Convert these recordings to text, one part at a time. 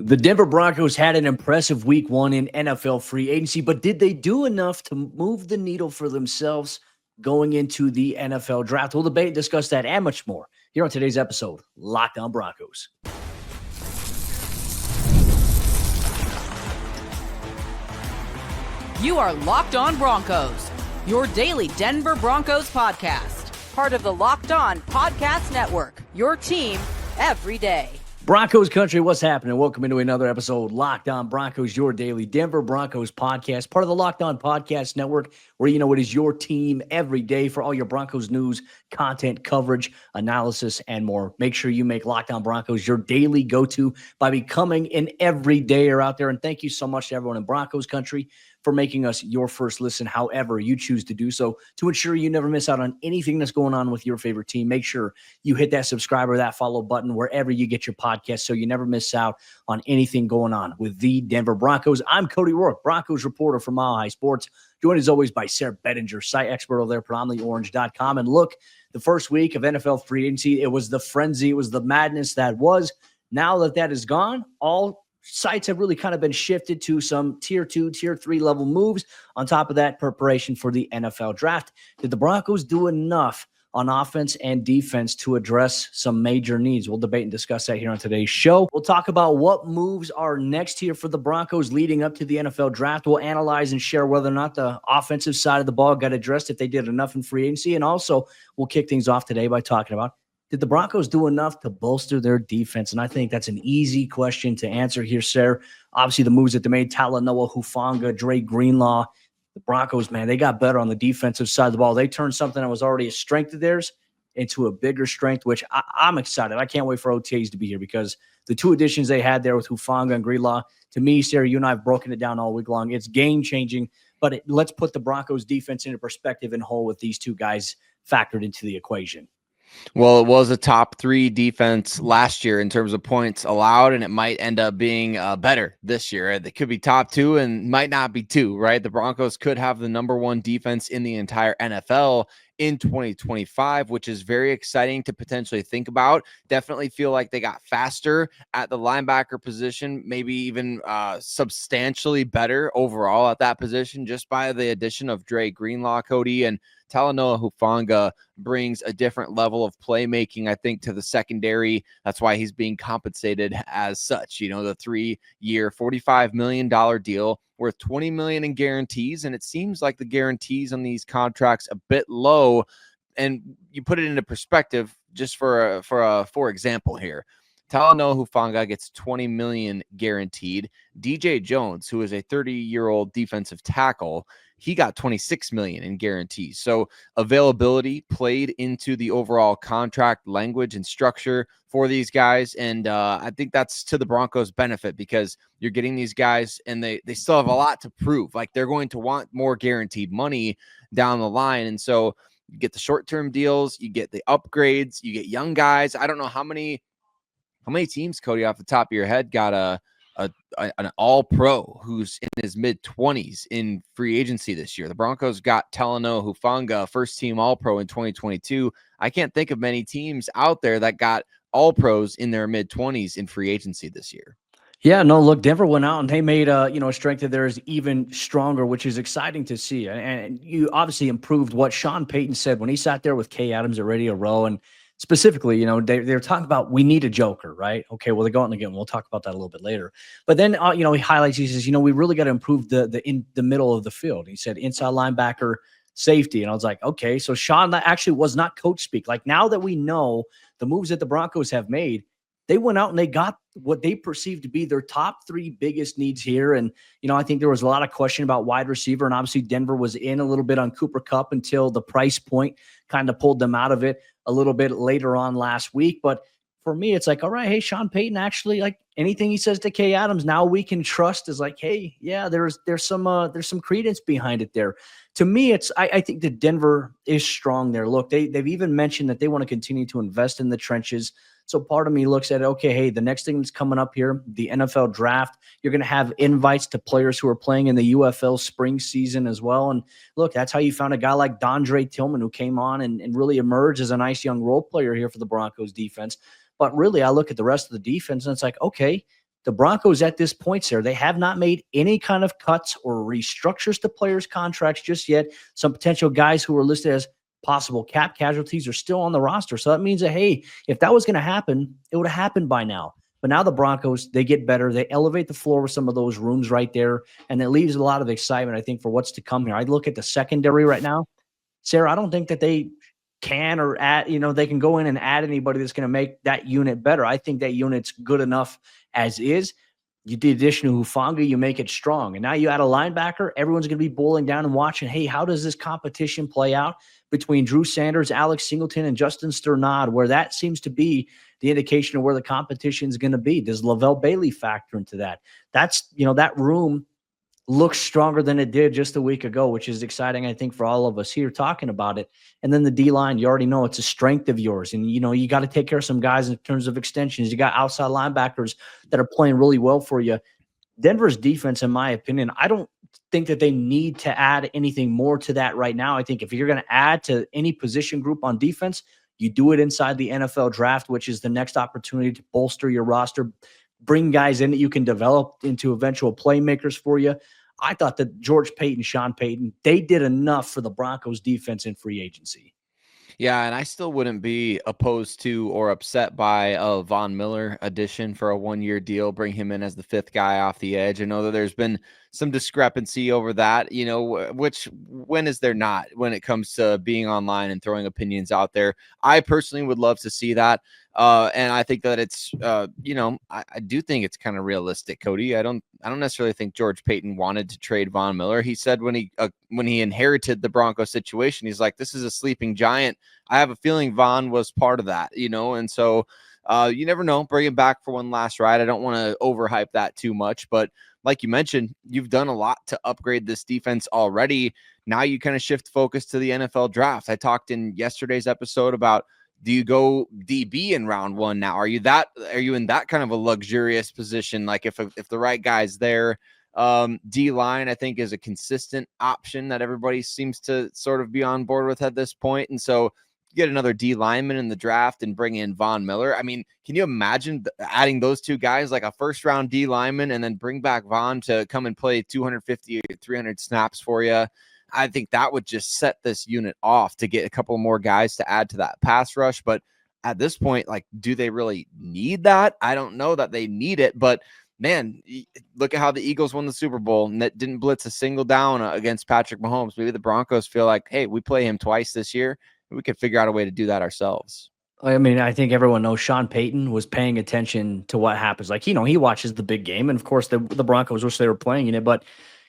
The Denver Broncos had an impressive week one in NFL free agency, but did they do enough to move the needle for themselves going into the NFL draft? We'll debate and discuss that and much more here on today's episode, Locked On Broncos. You are Locked On Broncos, your daily Denver Broncos podcast. Part of the Locked On Podcast Network, your team every day. Broncos Country, what's happening? Welcome into another episode, Locked On Broncos, your daily Denver Broncos podcast, part of the Locked On Podcast Network, where you know it is your team every day for all your Broncos news, content, coverage, analysis, and more. Make sure you make Locked On Broncos your daily go-to by becoming an everydayer out there. And thank you so much to everyone in Broncos Country for making us your first listen, however you choose to do so. To ensure you never miss out on anything that's going on with your favorite team, make sure you hit that subscribe or that follow button wherever you get your podcast so you never miss out on anything going on with the Denver Broncos. I'm Cody Roark, Broncos reporter for Mile High Sports, joined as always by Sayre Bedinger, site expert over there, predominantlyorange.com. And look, the first week of NFL free agency, it was the frenzy, it was the madness that was. Now that that is gone, all sites have really kind of been shifted to some tier 2, tier 3 level moves. On top of that, preparation for the NFL draft. Did the Broncos do enough on offense and defense to address some major needs? We'll debate and discuss that here on today's show. We'll talk about what moves are next here for the Broncos leading up to the NFL draft. We'll analyze and share whether or not the offensive side of the ball got addressed, if they did enough in free agency. And also, we'll kick things off today by talking about, did the Broncos do enough to bolster their defense? And I think that's an easy question to answer here, Sayre. Obviously, the moves that they made, Talanoa Hufanga, Dre Greenlaw, the Broncos, man, they got better on the defensive side of the ball. They turned something that was already a strength of theirs into a bigger strength, which I'm excited. I can't wait for OTAs to be here because the two additions they had there with Hufanga and Greenlaw, to me, Sayre, you and I have broken it down all week long. It's game-changing, but let's put the Broncos defense into perspective and whole with these two guys factored into the equation. Well, it was a top 3 defense last year in terms of points allowed, and it might end up being better this year. They could be top 2 and might not be 2, right? The Broncos could have the number 1 defense in the entire NFL in 2025, which is very exciting to potentially think about. Definitely feel like they got faster at the linebacker position, maybe even substantially better overall at that position just by the addition of Dre Greenlaw, Cody, and Talanoa Hufanga brings a different level of playmaking, I think, to the secondary. That's why he's being compensated as such. You know, the 3-year, $45 million deal worth $20 million in guarantees. And it seems like the guarantees on these contracts a bit low. And you put it into perspective just for example here. Talanoa Hufanga gets $20 million guaranteed. DJ Jones, who is a 30-year-old defensive tackle, he got $26 million in guarantees. So availability played into the overall contract language and structure for these guys. And I think that's to the Broncos' benefit because you're getting these guys and they still have a lot to prove. Like they're going to want more guaranteed money down the line. And so you get the short-term deals, you get the upgrades, you get young guys. I don't know how many teams, Cody, off the top of your head, got an all-pro who's in his mid-20s in free agency this year. The Broncos got Talanoa Hufanga, first-team all-pro in 2022. I can't think of many teams out there that got all-pros in their mid-20s in free agency this year. Yeah, no, look, Denver went out and they made a strength of theirs even stronger, which is exciting to see. And you obviously improved what Sean Payton said when he sat there with Kay Adams at Radio Row. And specifically, they're talking about we need a joker, right? Okay, well, they go out and again, we'll talk about that a little bit later. But then, he highlights, he says, we really got to improve the middle of the field. He said inside linebacker, safety. And I was like, okay, so Sean, that actually was not coach speak. Like now that we know the moves that the Broncos have made, they went out and they got what they perceived to be their top 3 biggest needs here. And, I think there was a lot of question about wide receiver. And obviously Denver was in a little bit on Cooper Kupp until the price point kind of pulled them out of it a little bit later on last week. But for me, it's like, all right, hey, Sean Payton actually, like anything he says to Kay Adams, now we can trust is like, hey, yeah, there's some credence behind it there. To me, I think that Denver is strong there. Look, they've even mentioned that they want to continue to invest in the trenches. So part of me looks at, okay, hey, the next thing that's coming up here, the NFL draft, you're going to have invites to players who are playing in the UFL spring season as well. And look, that's how you found a guy like Dre Tillman who came on and really emerged as a nice young role player here for the Broncos defense. But really, I look at the rest of the defense and it's like, okay, the Broncos at this point, Sarah, they have not made any kind of cuts or restructures to players' contracts just yet. Some potential guys who are listed as possible cap casualties are still on the roster. So that means that, hey, if that was going to happen, it would have happened by now. But now the Broncos, they get better. They elevate the floor with some of those rooms right there. And that leaves a lot of excitement, I think, for what's to come here. I look at the secondary right now. Sarah, I don't think that they can or add, they can go in and add anybody that's going to make that unit better. I think that unit's good enough as is. You did addition to Hufanga, you make it strong. And now you add a linebacker, everyone's going to be boiling down and watching, hey, how does this competition play out between Drew Sanders, Alex Singleton, and Justin Sternad, where that seems to be the indication of where the competition is going to be. Does Lavelle Bailey factor into that? That's, that room looks stronger than it did just a week ago, which is exciting, I think, for all of us here talking about it. And then the D-line, you already know it's a strength of yours. And, you got to take care of some guys in terms of extensions. You got outside linebackers that are playing really well for you. Denver's defense, in my opinion, I don't think that they need to add anything more to that right now. I think if you're going to add to any position group on defense, you do it inside the NFL draft, which is the next opportunity to bolster your roster, bring guys in that you can develop into eventual playmakers for you. I thought that George Paton, Sean Payton, they did enough for the Broncos defense in free agency. Yeah, and I still wouldn't be opposed to or upset by a Von Miller addition for a 1-year deal, bring him in as the 5th guy off the edge. I know that there's been some discrepancy over that, which when is there not when it comes to being online and throwing opinions out there? I personally would love to see that. And I think that it's, I do think it's kind of realistic, Cody. I don't necessarily think George Paton wanted to trade Von Miller. He said when he inherited the Broncos situation, he's like, this is a sleeping giant. I have a feeling Von was part of that, and so you never know. Bring him back for one last ride. I don't want to overhype that too much, but like you mentioned, you've done a lot to upgrade this defense already. Now you kind of shift focus to the NFL draft. I talked in yesterday's episode about, do you go DB in round 1 now? Are you in that kind of a luxurious position? Like if the right guy's there, D-line, I think, is a consistent option that everybody seems to sort of be on board with at this point. And so you get another D lineman in the draft and bring in Von Miller. I mean, can you imagine adding those two guys, like a first round D lineman, and then bring back Von to come and play 250 or 300 snaps for you? I think that would just set this unit off to get a couple more guys to add to that pass rush. But at this point, like, do they really need that? I don't know that they need it, but man, look at how the Eagles won the Super Bowl and that didn't blitz a single down against Patrick Mahomes. Maybe the Broncos feel like, hey, we play him twice this year. We could figure out a way to do that ourselves. I mean, I think everyone knows Sean Payton was paying attention to what happens. Like, he watches the big game, and of course the Broncos wish they were playing in it, but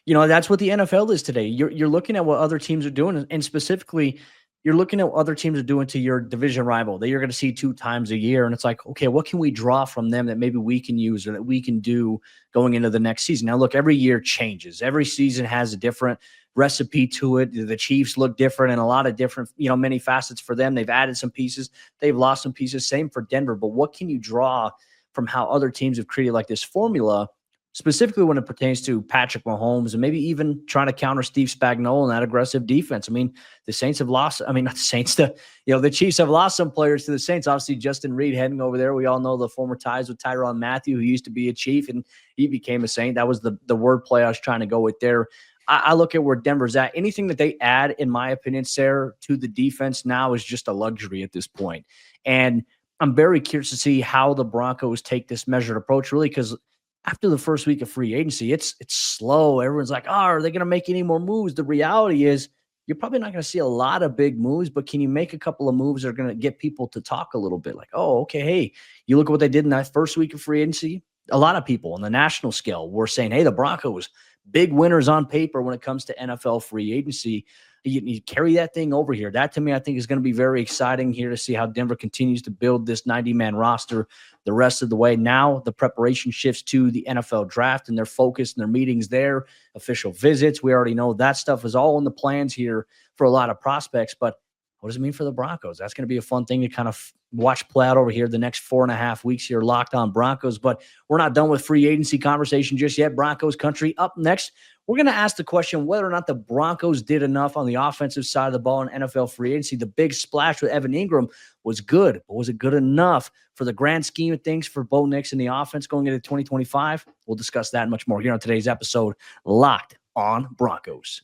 that's what the NFL is today. You're looking at what other teams are doing, and specifically, you're looking at what other teams are doing to your division rival that you're going to see 2 times a year. And it's like, okay, what can we draw from them that maybe we can use or that we can do going into the next season? Now, look, every year changes. Every season has a different recipe to it. The Chiefs look different and a lot of different, many facets for them. They've added some pieces. They've lost some pieces. Same for Denver. But what can you draw from how other teams have created like this formula, specifically when it pertains to Patrick Mahomes and maybe even trying to counter Steve Spagnuolo and that aggressive defense? I mean, the Saints have lost. I mean, not the Saints. The Chiefs have lost some players to the Saints. Obviously, Justin Reed heading over there. We all know the former ties with Tyrann Mathieu, who used to be a Chief, and he became a Saint. That was the wordplay I was trying to go with there. I look at where Denver's at. Anything that they add, in my opinion, Sayre, to the defense now is just a luxury at this point. And I'm very curious to see how the Broncos take this measured approach, really, because after the first week of free agency, it's slow. Everyone's like, are they going to make any more moves? The reality is you're probably not going to see a lot of big moves, but can you make a couple of moves that are going to get people to talk a little bit? Like, oh, okay, hey, you look at what they did in that first week of free agency. A lot of people on the national scale were saying, hey, the Broncos, big winners on paper when it comes to NFL free agency. You carry that thing over here. That, to me, I think is going to be very exciting here to see how Denver continues to build this 90-man roster the rest of the way. Now the preparation shifts to the NFL draft and their focus and their meetings there, official visits. We already know that stuff is all in the plans here for a lot of prospects. But what does it mean for the Broncos? That's going to be a fun thing to kind of watch play out over here the next 4.5 weeks here, Locked On Broncos. But we're not done with free agency conversation just yet. Broncos Country up next. We're going to ask the question whether or not the Broncos did enough on the offensive side of the ball in NFL free agency. The big splash with Evan Engram was good, but was it good enough for the grand scheme of things for Bo Nix and the offense going into 2025? We'll discuss that and much more here on today's episode, Locked On Broncos.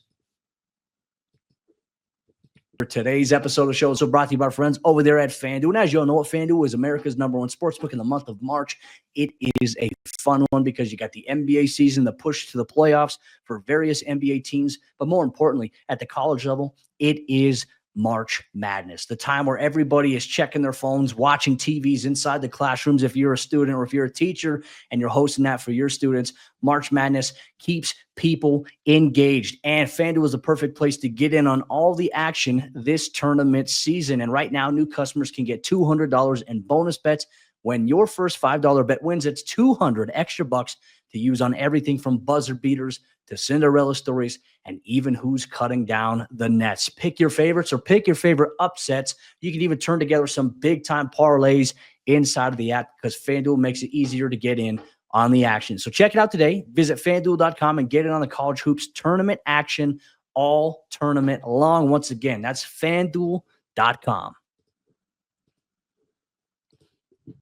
For today's episode of the show is brought to you by our friends over there at FanDuel. And as you all know, FanDuel is America's #1 sportsbook in the month of March. It is a fun one because you got the NBA season, the push to the playoffs for various NBA teams. But more importantly, at the college level, it is March Madness, the time where everybody is checking their phones, watching TVs inside the classrooms. If you're a student or if you're a teacher and you're hosting that for your students, March Madness keeps people engaged. And FanDuel is the perfect place to get in on all the action this tournament season. And right now, new customers can get $200 in bonus bets. When your first $5 bet wins, it's $200 extra bucks to use on everything from buzzer beaters to Cinderella stories and even who's cutting down the nets. Pick your favorites or pick your favorite upsets. You can even turn together some big-time parlays inside of the app because FanDuel makes it easier to get in on the action. So check it out today. Visit FanDuel.com and get in on the college hoops tournament action all tournament long. Once again, that's FanDuel.com.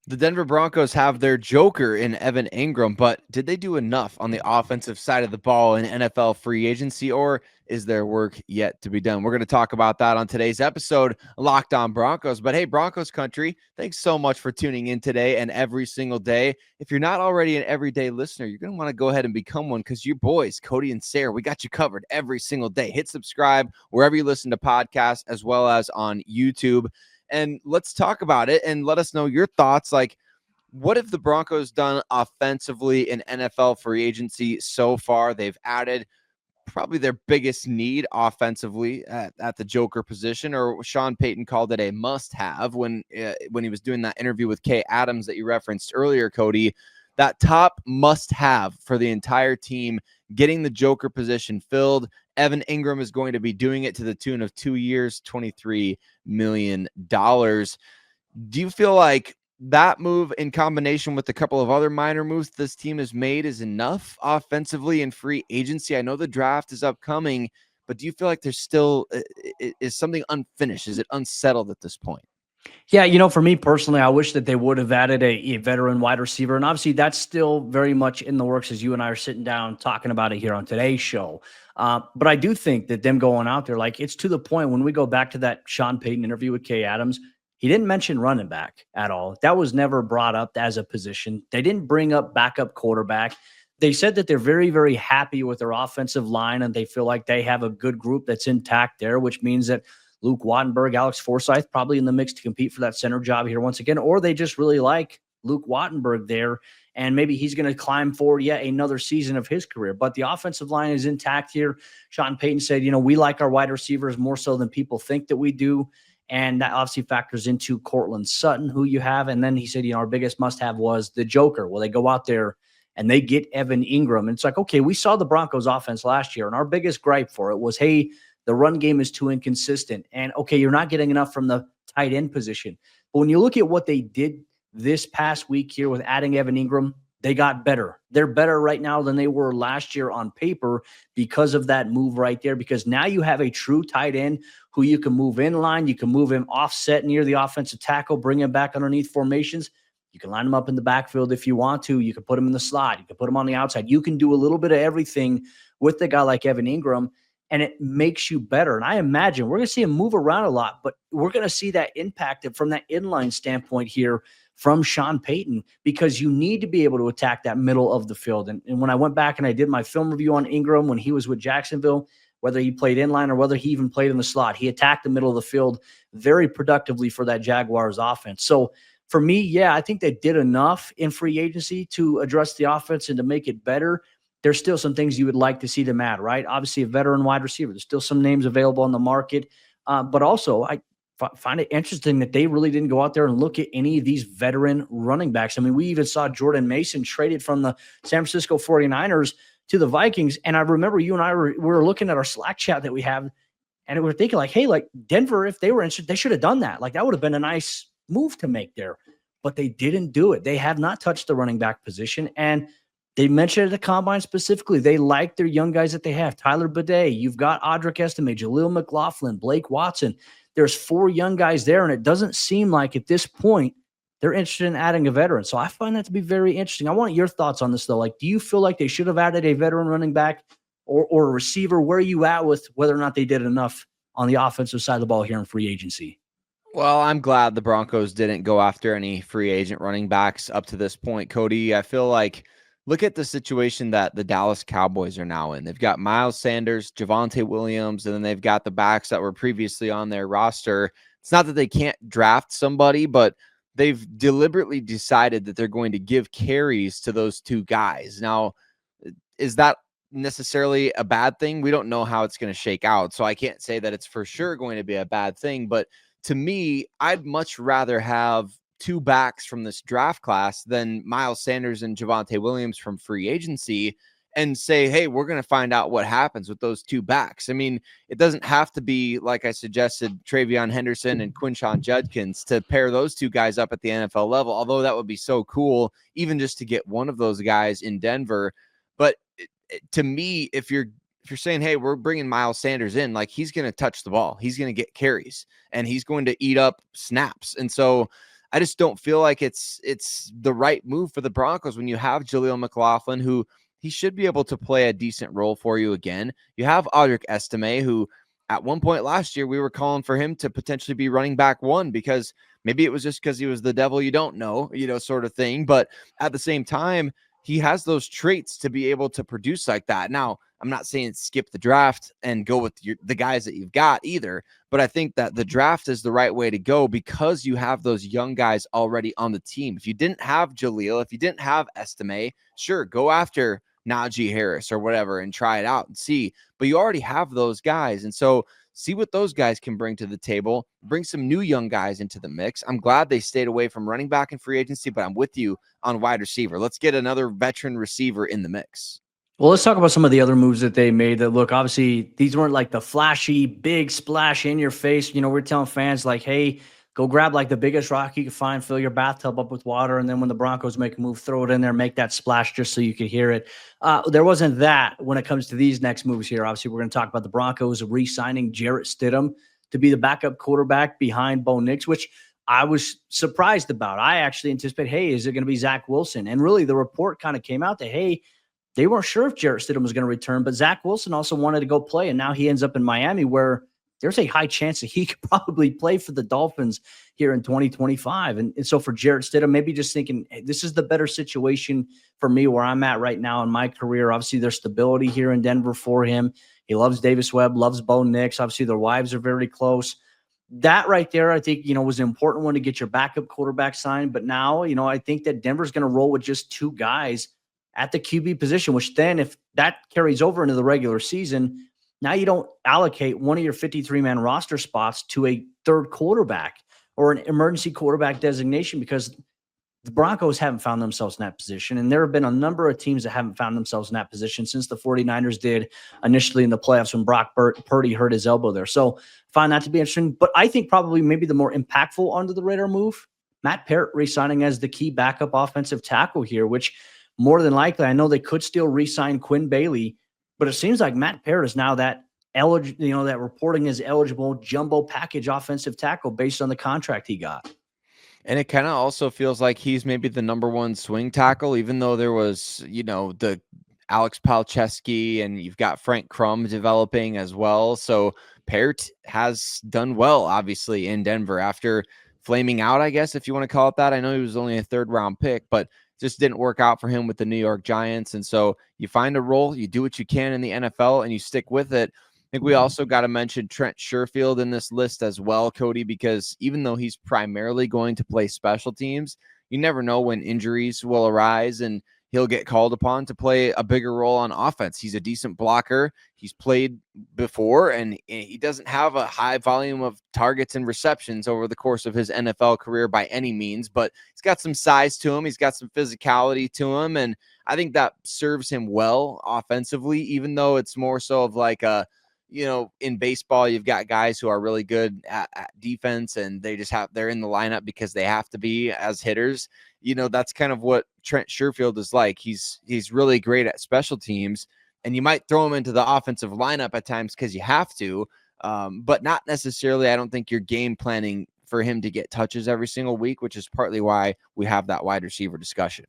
The Denver Broncos have their joker in Evan Engram, but did they do enough on the offensive side of the ball in NFL free agency, or is there work yet to be done? We're going to talk about that on today's episode, Locked On Broncos. But hey, Broncos Country, thanks so much for tuning in today and every single day. If you're not already an everyday listener, you're going to want to go ahead and become one because your boys, Cody and Sayre, we got you covered every single day. Hit subscribe wherever you listen to podcasts as well as on YouTube. And let's talk about it and let us know your thoughts. Like, what have the Broncos done offensively in NFL free agency so far? They've added probably their biggest need offensively at the joker position, or Sean Payton called it a must-have when he was doing that interview with Kay Adams that you referenced earlier, Cody. That top must-have for the entire team, getting the joker position filled. Evan Engram is going to be doing it to the tune of 2 years, $23 million. Do you feel like that move in combination with a couple of other minor moves this team has made is enough offensively in free agency? I know the draft is upcoming, but do you feel like there's still is something unfinished? Is it unsettled at this point? Yeah, for me personally, I wish that they would have added a veteran wide receiver. And obviously, that's still very much in the works as you and I are sitting down talking about it here on today's show. But I do think that them going out there, like, it's to the point when we go back to that Sean Payton interview with Kay Adams, he didn't mention running back at all. That was never brought up as a position. They didn't bring up backup quarterback. They said that they're very, very happy with their offensive line and they feel like they have a good group that's intact there, which means that Luke Wattenberg, Alex Forsyth, probably in the mix to compete for that center job here once again, or they just really like Luke Wattenberg there, and maybe he's going to climb forward yet another season of his career. But the offensive line is intact here. Sean Payton said, we like our wide receivers more so than people think that we do, and that obviously factors into Cortland Sutton, who you have. And then he said, our biggest must-have was the joker. Well, they go out there and they get Evan Engram. And it's like, okay, we saw the Broncos offense last year, and our biggest gripe for it was, hey, the run game is too inconsistent. And, okay, you're not getting enough from the tight end position. But when you look at what they did this past week here with adding Evan Engram, they got better. They're better right now than they were last year on paper because of that move right there, because now you have a true tight end who you can move in line. You can move him offset near the offensive tackle, bring him back underneath formations. You can line him up in the backfield if you want to. You can put him in the slot. You can put him on the outside. You can do a little bit of everything with a guy like Evan Engram, and it makes you better. And I imagine we're going to see him move around a lot, but we're going to see that impacted from that inline standpoint here from Sean Payton, because you need to be able to attack that middle of the field. And when I went back and I did my film review on Engram when he was with Jacksonville, whether he played inline or whether he even played in the slot, he attacked the middle of the field very productively for that Jaguars offense. So for me, yeah, I think they did enough in free agency to address the offense and to make it better. There's still some things you would like to see them add, right? Obviously, a veteran wide receiver. There's still some names available on the market. But also, I find it interesting that they really didn't go out there and look at any of these veteran running backs. I mean, we even saw Jordan Mason traded from the San Francisco 49ers to the Vikings. And I remember you and I were looking at our Slack chat that we have, And we're thinking like, hey, like Denver, if they were interested, they should have done that. Like that would have been a nice move to make there, but they didn't do it. They have not touched the running back position. And they mentioned at the combine specifically, they like their young guys that they have. Tyler Bidet, you've got Audric Estime, Jaleel McLaughlin, Blake Watson. There's 4 young guys there, and it doesn't seem like at this point they're interested in adding a veteran. So I find that to be very interesting. I want your thoughts on this, though. Like, do you feel like they should have added a veteran running back or a receiver? Where are you at with whether or not they did enough on the offensive side of the ball here in free agency? Well, I'm glad the Broncos didn't go after any free agent running backs up to this point, Cody. I feel like look at the situation that the Dallas Cowboys are now in. They've got Miles Sanders, Javonte Williams, and then they've got the backs that were previously on their roster. It's not that they can't draft somebody, but they've deliberately decided that they're going to give carries to those 2 guys. Now, is that necessarily a bad thing? We don't know how it's going to shake out, so I can't say that it's for sure going to be a bad thing, but to me, I'd much rather have 2 backs from this draft class than Miles Sanders and Javonte Williams from free agency and say, hey, we're going to find out what happens with those 2 backs. I mean, it doesn't have to be, like I suggested, Travion Henderson and Quinshon Judkins to pair those 2 guys up at the NFL level, although that would be so cool, even just to get one of those guys in Denver. But to me, if you're saying, hey, we're bringing Miles Sanders in, like he's going to touch the ball, he's going to get carries, and he's going to eat up snaps. And so I just don't feel like it's the right move for the Broncos when you have Jaleel McLaughlin, who he should be able to play a decent role for you again. You have Audric Estime, who at one point last year, we were calling for him to potentially be running back 1 because maybe it was just because he was the devil you don't know, sort of thing. But at the same time, he has those traits to be able to produce like that. Now, I'm not saying skip the draft and go with the guys that you've got either, but I think that the draft is the right way to go because you have those young guys already on the team. If you didn't have Jaleel, if you didn't have Estime, sure, go after Najee Harris or whatever and try it out and see, but you already have those guys. And so see what those guys can bring to the table, bring some new young guys into the mix. I'm glad they stayed away from running back in free agency, but I'm with you on wide receiver. Let's get another veteran receiver in the mix. Well, let's talk about some of the other moves that they made that look, obviously, these weren't like the flashy, big splash in your face. We're telling fans like, hey, go grab like the biggest rock you can find, fill your bathtub up with water, and then when the Broncos make a move, throw it in there, make that splash just so you could hear it. There wasn't that when it comes to these next moves here. Obviously, we're going to talk about the Broncos re-signing Jarrett Stidham to be the backup quarterback behind Bo Nix, which I was surprised about. I actually anticipate, hey, is it going to be Zach Wilson? And really, the report kind of came out that, hey, they weren't sure if Jarrett Stidham was going to return, but Zach Wilson also wanted to go play, and now he ends up in Miami, where there's a high chance that he could probably play for the Dolphins here in 2025. And so for Jarrett Stidham, maybe just thinking, hey, this is the better situation for me where I'm at right now in my career. Obviously, there's stability here in Denver for him. He loves Davis Webb, loves Bo Nix. Obviously, their wives are very close. That right there, I think, was an important one to get your backup quarterback signed. But now, I think that Denver's going to roll with just 2 guys at the QB position, which then if that carries over into the regular season, now you don't allocate one of your 53-man roster spots to a 3rd quarterback or an emergency quarterback designation because the Broncos haven't found themselves in that position. And there have been a number of teams that haven't found themselves in that position since the 49ers did initially in the playoffs when Brock Purdy hurt his elbow there. So find that to be interesting. But I think probably maybe the more impactful under the radar move, Matt Parrott re-signing as the key backup offensive tackle here, which more than likely, I know they could still re-sign Quinn Bailey, but it seems like Matt Parrott is now that that reporting is eligible jumbo package offensive tackle based on the contract he got. And it kind of also feels like he's maybe the number 1 swing tackle, even though there was, the Alex Palczewski and you've got Frank Crum developing as well. So Parrott has done well, obviously, in Denver after flaming out, I guess, if you want to call it that. I know he was only a 3rd round pick, but just didn't work out for him with the New York Giants. And so you find a role, you do what you can in the NFL, and you stick with it. I think we also got to mention Trent Sherfield in this list as well, Cody, because even though he's primarily going to play special teams, you never know when injuries will arise and he'll get called upon to play a bigger role on offense. He's a decent blocker. He's played before, and he doesn't have a high volume of targets and receptions over the course of his NFL career by any means, but he's got some size to him. He's got some physicality to him, and I think that serves him well offensively, even though it's more so of like a in baseball, you've got guys who are really good at defense, and they're in the lineup because they have to be as hitters. That's kind of what Trent Sherfield is like. He's really great at special teams, and you might throw him into the offensive lineup at times because you have to, but not necessarily. I don't think you're game planning for him to get touches every single week, which is partly why we have that wide receiver discussion.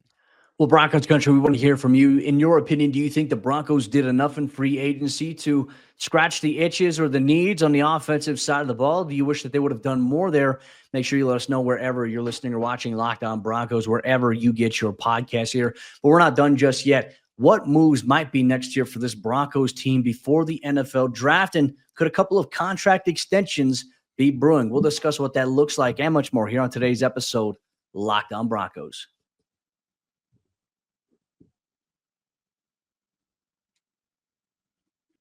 Well, Broncos Country, we want to hear from you. In your opinion, do you think the Broncos did enough in free agency to scratch the itches or the needs on the offensive side of the ball? Do you wish that they would have done more there? Make sure you let us know wherever you're listening or watching Locked On Broncos, wherever you get your podcast here. But we're not done just yet. What moves might be next year for this Broncos team before the NFL draft? And could a couple of contract extensions be brewing? We'll discuss what that looks like and much more here on today's episode, Locked On Broncos.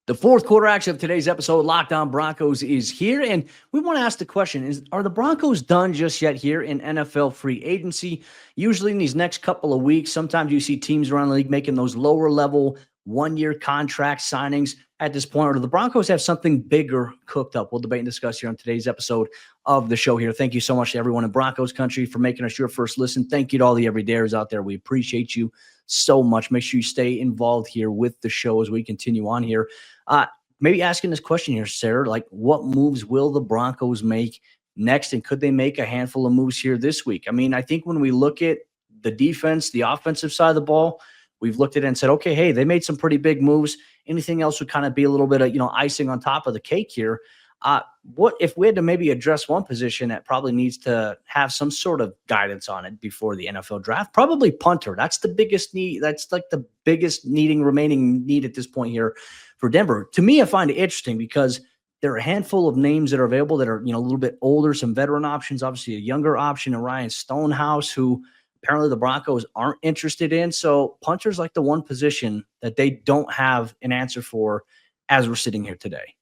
The fourth quarter action of today's episode, Locked On Broncos, is here, and we want to ask the question, are the Broncos done just yet here in NFL free agency? Usually in these next couple of weeks, sometimes you see teams around the league making those lower-level one-year contract signings at this point, or do the Broncos have something bigger cooked up? We'll debate and discuss here on today's episode of the show here. Thank you so much to everyone in Broncos Country for making us your first listen. Thank you to all the everydayers out there. We appreciate you so much. Make sure you stay involved here with the show as we continue on here. Maybe asking this question here, Sayre, like what moves will the Broncos make next, and could they make a handful of moves here this week? I mean, I think when we look at the defense, the offensive side of the ball, we've looked at it and said, okay, hey, they made some pretty big moves. Anything else would kind of be a little bit of, icing on top of the cake here. What if we had to maybe address one position that probably needs to have some sort of guidance on it before the NFL draft? Probably punter. That's the biggest need. That's like the biggest remaining need at this point here for Denver. To me, I find it interesting because there are a handful of names that are available that are, a little bit older, some veteran options, obviously a younger option, and Ryan Stonehouse, who apparently the Broncos aren't interested in. So punter's like the one position that they don't have an answer for as we're sitting here today.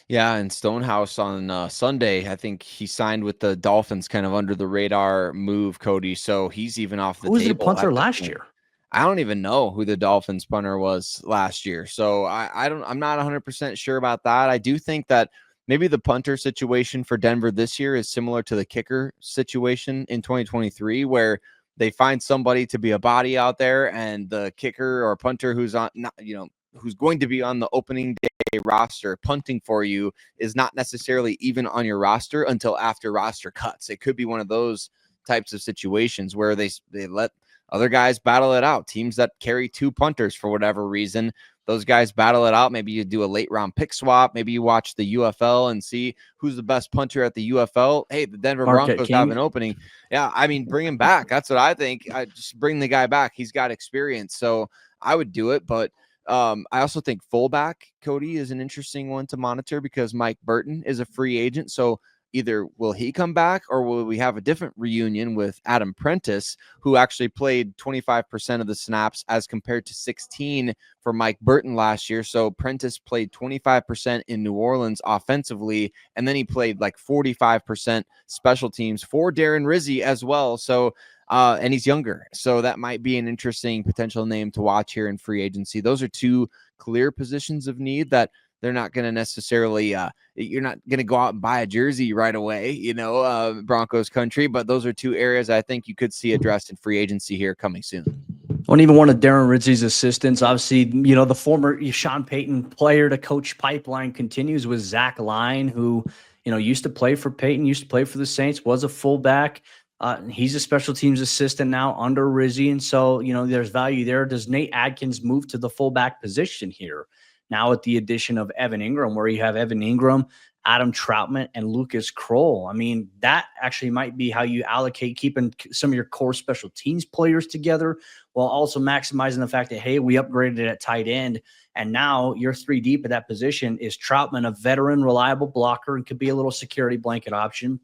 Yeah, and Stonehouse on Sunday, I think he signed with the Dolphins, kind of under the radar move, Cody. So he's even off the table. Who was the punter last year? I don't even know who the Dolphins punter was last year. So I'm not 100% sure about that. I do think that maybe the punter situation for Denver this year is similar to the kicker situation in 2023, where they find somebody to be a body out there, and the kicker or punter who's going to be on the opening day roster punting for you is not necessarily even on your roster until after roster cuts. It could be one of those types of situations where they let other guys battle it out. Teams that carry two punters for whatever reason, those guys battle it out. Maybe you do a late round pick swap. Maybe you watch the UFL and see who's the best punter at the UFL. Hey, the Denver Broncos have an opening. Yeah, I mean, bring him back. That's what I think. I just bring the guy back. He's got experience. So I would do it. But I also think fullback, Cody, is an interesting one to monitor because Mike Burton is a free agent. So either will he come back or will we have a different reunion with Adam Prentice, who actually played 25% of the snaps as compared to 16 for Mike Burton last year. So Prentice played 25% in New Orleans offensively, and then he played like 45% special teams for Darren Rizzi as well. So and he's younger. So that might be an interesting potential name to watch here in free agency. Those are two clear positions of need that they're not going to necessarily, you're not going to go out and buy a jersey right away, Broncos Country, but those are two areas I think you could see addressed in free agency here coming soon. Well, even one of Darren Rizzi's assistants, obviously, the former Sean Payton player to coach pipeline continues with Zach Line, who, used to play for Payton, used to play for the Saints, was a fullback. He's a special teams assistant now under Rizzi. And so, there's value there. Does Nate Adkins move to the fullback position here? Now with the addition of Evan Engram, where you have Evan Engram, Adam Troutman, and Lucas Kroll. I mean, that actually might be how you allocate keeping some of your core special teams players together while also maximizing the fact that, hey, we upgraded at tight end, and now you're three deep at that position. Is Troutman a veteran, reliable blocker and could be a little security blanket option,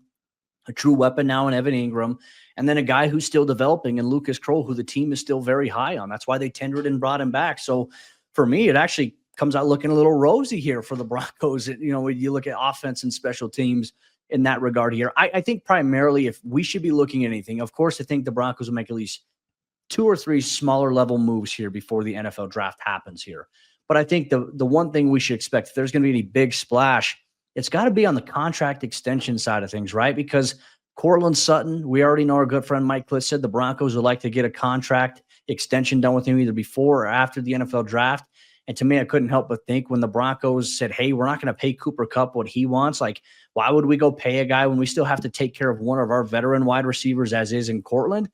a true weapon now in Evan Engram, and then a guy who's still developing in Lucas Kroll, who the team is still very high on. That's why they tendered and brought him back. So for me, it actually comes out looking a little rosy here for the Broncos. When you look at offense and special teams in that regard here. I think primarily if we should be looking at anything, of course, I think the Broncos will make at least 2 or 3 smaller level moves here before the NFL draft happens here. But I think the one thing we should expect, if there's going to be any big splash, it's got to be on the contract extension side of things, right? Because Cortland Sutton, we already know our good friend Mike Kliss said the Broncos would like to get a contract extension done with him either before or after the NFL draft. And to me, I couldn't help but think when the Broncos said, hey, we're not going to pay Cooper Kupp what he wants. Like, why would we go pay a guy when we still have to take care of one of our veteran wide receivers as is in Cortland?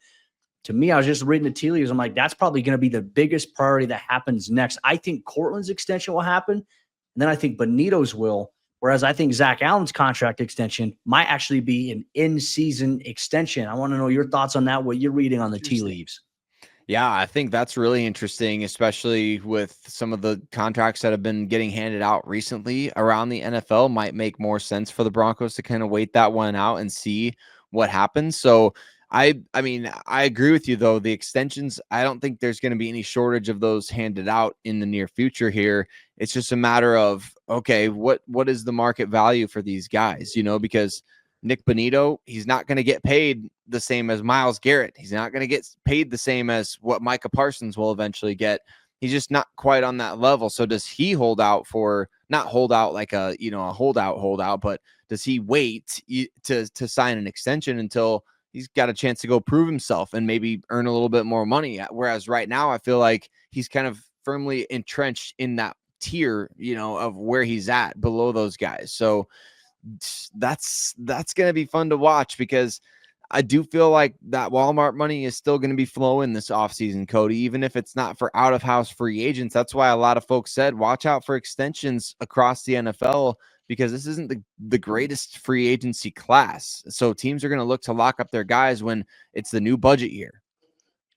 To me, I was just reading the tea leaves. I'm like, that's probably going to be the biggest priority that happens next. I think Cortland's extension will happen. And then I think Benito's will. Whereas I think Zach Allen's contract extension might actually be an in-season extension. I want to know your thoughts on that, what you're reading on the tea leaves. Yeah, I think that's really interesting, especially with some of the contracts that have been getting handed out recently around the NFL. Might make more sense for the Broncos to kind of wait that one out and see what happens. So I mean, I agree with you though. The extensions, I don't think there's going to be any shortage of those handed out in the near future here. It's just a matter of, okay, what is the market value for these guys, because Nick Bonitto, he's not going to get paid the same as Myles Garrett. He's not going to get paid the same as what Micah Parsons will eventually get. He's just not quite on that level. So does he hold out for, not hold out like a holdout, but does he wait to sign an extension until he's got a chance to go prove himself and maybe earn a little bit more money? Whereas right now, I feel like he's kind of firmly entrenched in that tier, of where he's at below those guys. So that's going to be fun to watch, because I do feel like that Walmart money is still going to be flowing this offseason, Cody, even if it's not for out-of-house free agents. That's why a lot of folks said, watch out for extensions across the NFL, because this isn't the greatest free agency class. So teams are going to look to lock up their guys when it's the new budget year.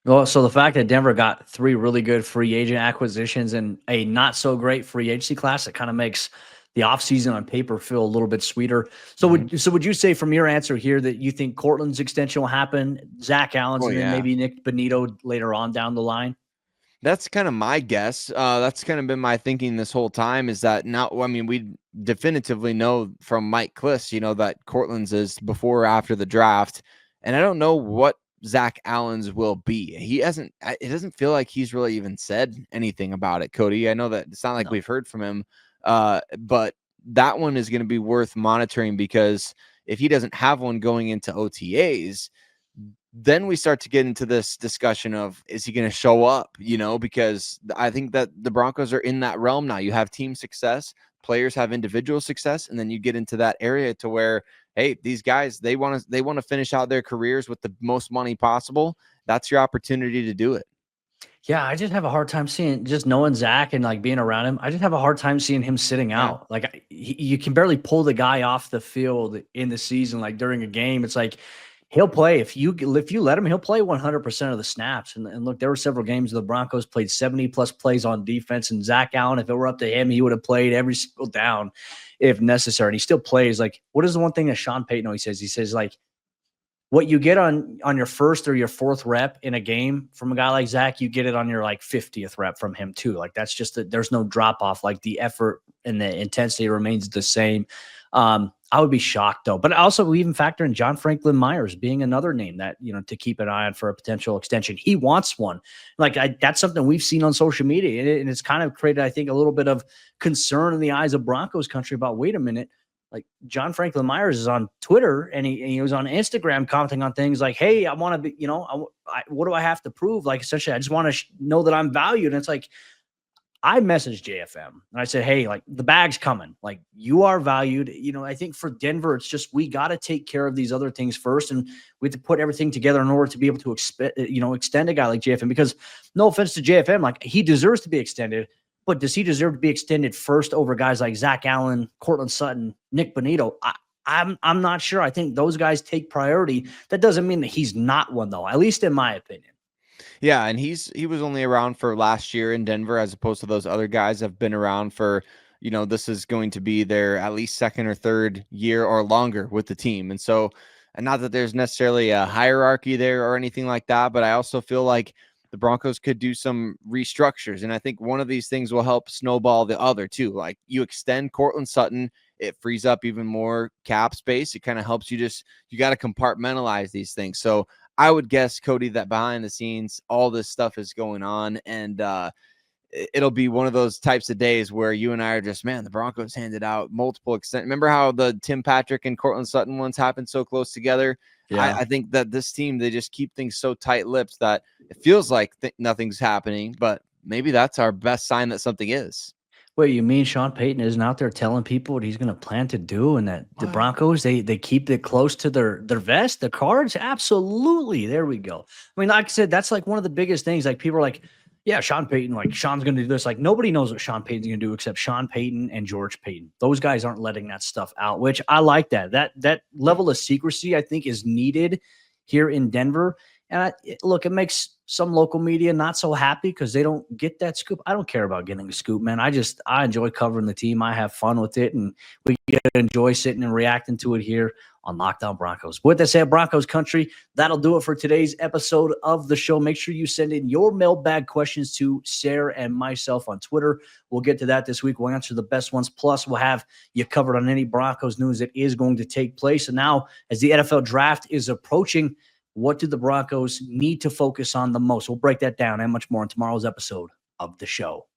Well, so the fact that Denver got 3 really good free agent acquisitions and a not so great free agency class, it kind of makes the offseason on paper feel a little bit sweeter. So would you say from your answer here that you think Cortland's extension will happen, Zach Allen's, and then maybe Nick Bonitto later on down the line? That's kind of my guess. That's kind of been my thinking this whole time, is that now, I mean, we definitively know from Mike Kliss, that Cortland's is before or after the draft. And I don't know what Zach Allen's will be. It doesn't feel like he's really even said anything about it, Cody. I know that it's not like we've heard from him. But that one is going to be worth monitoring, because if he doesn't have one going into OTAs, then we start to get into this discussion of, is he going to show up? Because I think that the Broncos are in that realm now. You have team success, players have individual success, and then you get into that area to where, hey, these guys, they want to finish out their careers with the most money possible. That's your opportunity to do it. Yeah, I just have a hard time seeing, just knowing Zach and like being around him, I just have a hard time seeing him sitting out. Like you can barely pull the guy off the field in the season, like during a game. It's like he'll play. If you let him, he'll play 100% of the snaps. And look, there were several games where the Broncos played 70+ plays on defense, and Zach Allen, if it were up to him, he would have played every single down if necessary. And he still plays. Like, what is the one thing that Sean Payton always says? He says, like, what you get on your first or your fourth rep in a game from a guy like Zach, you get it on your like 50th rep from him too. Like that's just there's no drop off. Like the effort and the intensity remains the same. I would be shocked though. But also we even factor in John Franklin Myers being another name that, to keep an eye on for a potential extension. He wants one. Like that's something we've seen on social media, and it's kind of created, I think, a little bit of concern in the eyes of Broncos country about, wait a minute. Like John Franklin Myers is on Twitter and he was on Instagram commenting on things like, hey, I want to be, what do I have to prove? Like, essentially, I just want to know that I'm valued. And it's like, I messaged JFM and I said, hey, like the bag's coming. Like you are valued. I think for Denver, it's just, we got to take care of these other things first. And we have to put everything together in order to be able to extend a guy like JFM, because no offense to JFM, like he deserves to be extended. But does he deserve to be extended first over guys like Zach Allen, Cortland Sutton, Nick Bonitto? I'm not sure. I think those guys take priority. That doesn't mean that he's not one, though, at least in my opinion. Yeah, and he was only around for last year in Denver, as opposed to those other guys have been around for, this is going to be their at least second or third year or longer with the team. And so, and not that there's necessarily a hierarchy there or anything like that, but I also feel like the Broncos could do some restructures. And I think one of these things will help snowball the other too. Like you extend Cortland Sutton, it frees up even more cap space. It kind of helps you got to compartmentalize these things. So I would guess, Cody, that behind the scenes, all this stuff is going on. And it'll be one of those types of days where you and I are just, man, the Broncos handed out multiple extent. Remember how the Tim Patrick and Cortland Sutton ones happened so close together? Yeah. I think that this team, they just keep things so tight-lipped that it feels like nothing's happening, but maybe that's our best sign that something is. Wait, you mean Sean Payton isn't out there telling people what he's going to plan to do, and that the Broncos they keep it close to their vest, the cards? Absolutely. There we go. I mean, like I said, that's like one of the biggest things. Like people are like, yeah, Sean Payton, like Sean's going to do this. Like nobody knows what Sean Payton's going to do except Sean Payton and George Payton. Those guys aren't letting that stuff out, which I like that. That level of secrecy I think is needed here in Denver. And look, it makes some local media not so happy because they don't get that scoop. I don't care about getting a scoop, man. I enjoy covering the team. I have fun with it, and we get to enjoy sitting and reacting to it here on Locked On Broncos. With that said, Broncos Country, that'll do it for today's episode of the show. Make sure you send in your mailbag questions to Sayre and myself on Twitter. We'll get to that this week. We'll answer the best ones. Plus, we'll have you covered on any Broncos news that is going to take place. And now, as the NFL draft is approaching, what do the Broncos need to focus on the most? We'll break that down and much more in tomorrow's episode of the show.